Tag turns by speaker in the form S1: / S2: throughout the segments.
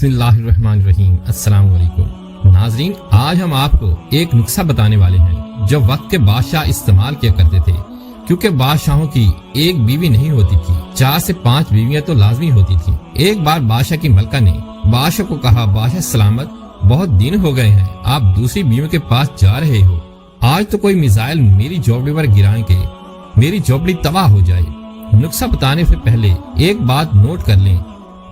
S1: बिस्मिल्लाहिर्रहमानिर्रहीम। अस्सलाम वालेकुम नाजरीन, आज हम आपको एक नुस्खा बताने वाले हैं जो वक्त के बादशाह इस्तेमाल किया करते थे। क्योंकि बादशाहों की एक बीवी नहीं होती थी, 4 से 5 बीवियां तो लाजमी होती थी। एक बार बादशाह की मलका ने बादशाह को कहा, बादशाह सलामत, बहुत दिन हो गए हैं, आप दूसरी बीवियों के पास जा रहे हो। आज तो कोई मिसाइल मेरी झोपड़ी पर गिराए के मेरी झोपड़ी तबाह हो जाए। नुस्खा बताने से पहले एक बात नोट कर लें,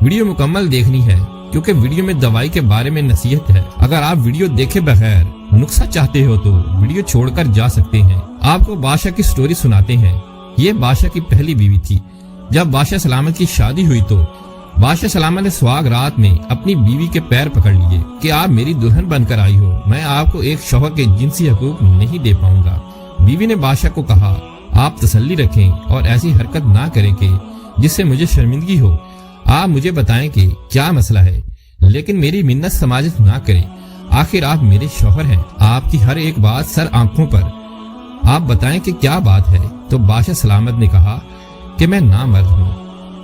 S1: वीडियो मुकम्मल देखनी है क्योंकि वीडियो में दवाई के बारे में नसीहत है। अगर आप वीडियो देखे बगैर नुस्खा चाहते हो तो वीडियो छोड़कर जा सकते हैं। आपको बादशाह की स्टोरी सुनाते हैं। ये बादशाह की पहली बीवी थी। जब बादशाह सलामत की शादी हुई तो बादशाह सलामत ने सुहाग रात में अपनी बीवी के पैर पकड़ लिए कि आप मेरी दुल्हन बनकर आई हो, मैं आपको एक शौहर के जिनसी हकूक नहीं दे पाऊंगा। बीवी ने बादशाह को कहा, आप तसल्ली रखें और ऐसी हरकत ना करें कि जिससे मुझे शर्मिंदगी हो। आप मुझे बताएं कि क्या मसला है, लेकिन मेरी मिन्नत समाजित ना करें। आखिर आप मेरे शौहर हैं, आपकी हर एक बात सर आंखों पर। आप बताएं कि क्या बात है। तो बादशाह सलामत ने कहा कि मैं नामर्द हूँ,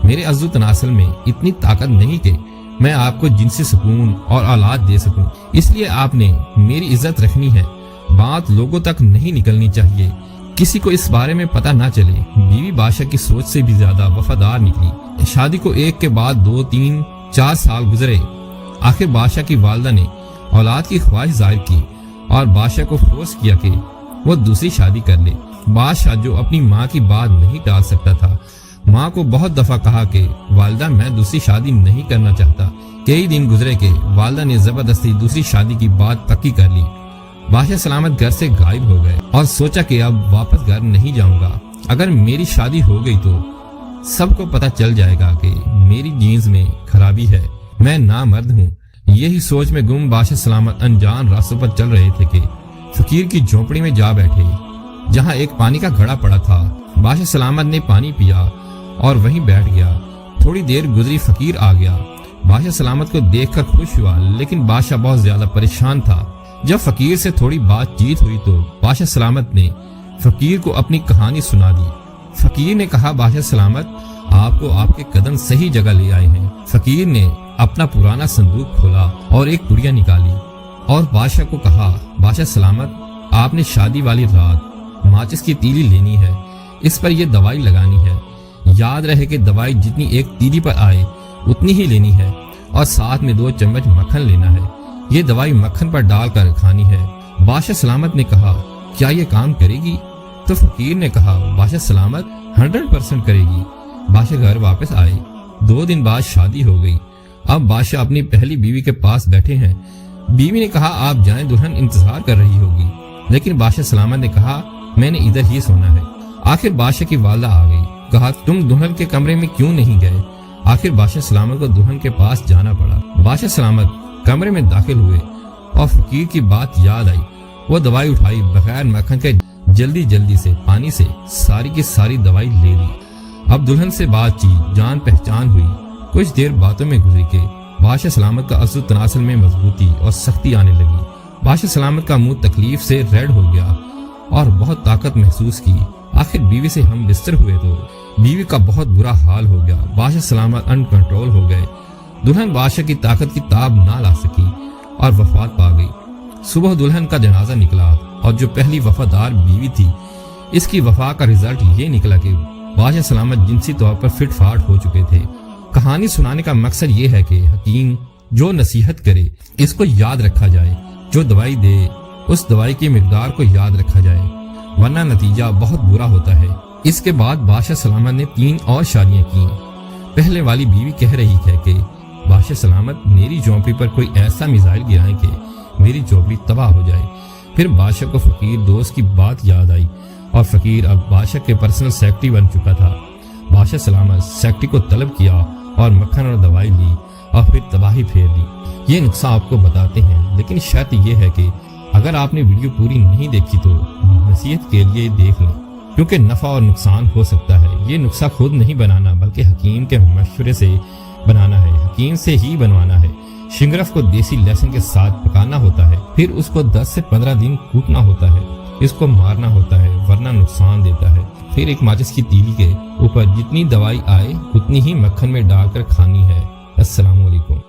S1: मेरे अज़्ज़ो तनासल में इतनी ताकत नहीं कि मैं आपको जिनसी सुकून और औलाद दे सकूं। इसलिए आपने मेरी इज्जत रखनी है, बात लोगों तक नहीं निकलनी चाहिए, किसी को इस बारे में पता ना चले। बीवी बादशाह की सोच से भी ज्यादा वफादार निकली। शादी को एक के बाद 2, 3, 4 साल गुजरे। आखिर बादशाह की वालदा ने औलाद की ख्वाहिश जाहिर की और बादशाह को फोर्स किया कि वो दूसरी शादी कर ले। बादशाह जो अपनी माँ की बात नहीं टाल सकता था, माँ को बहुत दफा कहा कि वालदा मैं दूसरी शादी नहीं करना चाहता। कई दिन गुजरे के वालदा ने जबरदस्ती दूसरी शादी की बात पक्की कर ली। बादशाह सलामत घर से गायब हो गए और सोचा कि अब वापस घर नहीं जाऊंगा। अगर मेरी शादी हो गई तो सबको पता चल जाएगा कि मेरी जीन्स में खराबी है, मैं नामर्द हूँ। यही सोच में गुम बादशाह सलामत अनजान रास्तों पर चल रहे थे कि फकीर की झोपड़ी में जा बैठे, जहाँ एक पानी का घड़ा पड़ा था। बादशाह सलामत ने पानी पिया और वहीं बैठ गया। थोड़ी देर गुजरी, फकीर आ गया। बादशाह सलामत को देखकर खुश हुआ, लेकिन बादशाह बहुत ज्यादा परेशान था। जब फकीर से थोड़ी बातचीत हुई तो बादशाह सलामत ने फकीर को अपनी कहानी सुना दी। फकीर ने कहा, बादशाह सलामत, आपको आपके कदम सही जगह ले आए हैं। फकीर ने अपना पुराना संदूक खोला और एक पुड़िया निकाली और बादशाह को कहा, बादशाह सलामत, आपने शादी वाली रात माचिस की तीली लेनी है, इस पर यह दवाई लगानी है। याद रहे कि दवाई जितनी एक तीली पर आए उतनी ही लेनी है और साथ में 2 चम्मच मक्खन लेना है। ये दवाई मक्खन पर डालकर खानी है। बादशाह सलामत ने कहा, क्या ये काम करेगी? तो फकीर ने कहा, बादशाह सलामत 100% करेगी। बादशाह घर वापस आए। 2 दिन बाद शादी हो गई। अब बादशाह अपनी पहली बीवी के पास बैठे हैं। बीवी ने कहा, आप जाएं, दुल्हन इंतजार कर रही होगी। लेकिन बादशाह सलामत ने कहा, मैंने इधर ही सोना है। आखिर बादशाह की वालदा आ गई। कहा, तुम दुल्हन के कमरे में क्यों नहीं गए? आखिर बादशाह सलामत को दुल्हन के पास जाना पड़ा। बादशाह सलामत कमरे में दाखिल हुए और फकीर की बात याद आई। वो दवाई उठाई, बगैर मक्खन के जल्दी जल्दी से पानी से सारी की सारी दवाई ले ली। अब दुल्हन से बातचीत, जान पहचान हुई। कुछ देर बातों में गुजरी के बादशाह सलामत का अज़्ज़ो तनासल में मजबूती और सख्ती आने लगी। बादशाह सलामत का मुंह तकलीफ से रेड हो गया और बहुत ताकत महसूस की। आखिर बीवी से हम बिस्तर हुए तो बीवी का बहुत बुरा हाल हो गया। बादशाह सलामत अनकंट्रोल हो गए। दुल्हन बादशाह की ताकत की ताब ना ला सकी और वफात पा गई। सुबह दुल्हन का जनाजा निकला और जो पहली वफादार बीवी थी, इसकी वफा का रिजल्ट ये निकला कि बादशाह सलामत जिनसी तौर पर फिट फाट हो चुके थे। कहानी सुनाने का मकसद ये है कि हकीम जो नसीहत करे इसको याद रखा जाए, जो दवाई दे उस दवाई की मिकदार को याद रखा जाए, वरना नतीजा बहुत बुरा होता है। इसके बाद बादशाह सलामत ने 3 और शादियां की। पहले वाली बीवी कह रही है कि बादशाह सलामत, मेरी झोपड़ी पर कोई ऐसा मिसाइल गिराएं कि मेरी झोपड़ी तबाह हो जाए। फिर बादशाह को फकीर दोस्त की बात याद आई और फकीर अब बादशाह के पर्सनल सेक्रेटरी बन चुका था। बादशाह सलामत सेक्रेटरी को तलब किया और मक्खन और दवाई ली और फिर तबाही फेर दी। ये नुस्खा आपको बताते हैं, लेकिन शर्त यह है कि अगर आपने वीडियो पूरी नहीं देखी तो नसीहत के लिए देख लें, क्योंकि नफा और नुकसान हो सकता है। ये नुस्खा खुद नहीं बनाना बल्कि हकीम के मशवरे से बनाना है, हकीम से ही बनवाना है। शिंगरफ को देसी लहसुन के साथ पकाना होता है, फिर उसको 10 से 15 दिन कूटना होता है, इसको मारना होता है वरना नुकसान देता है। फिर एक माचिस की तीली के ऊपर जितनी दवाई आए उतनी ही मक्खन में डालकर खानी है। अस्सलाम वालेकुम।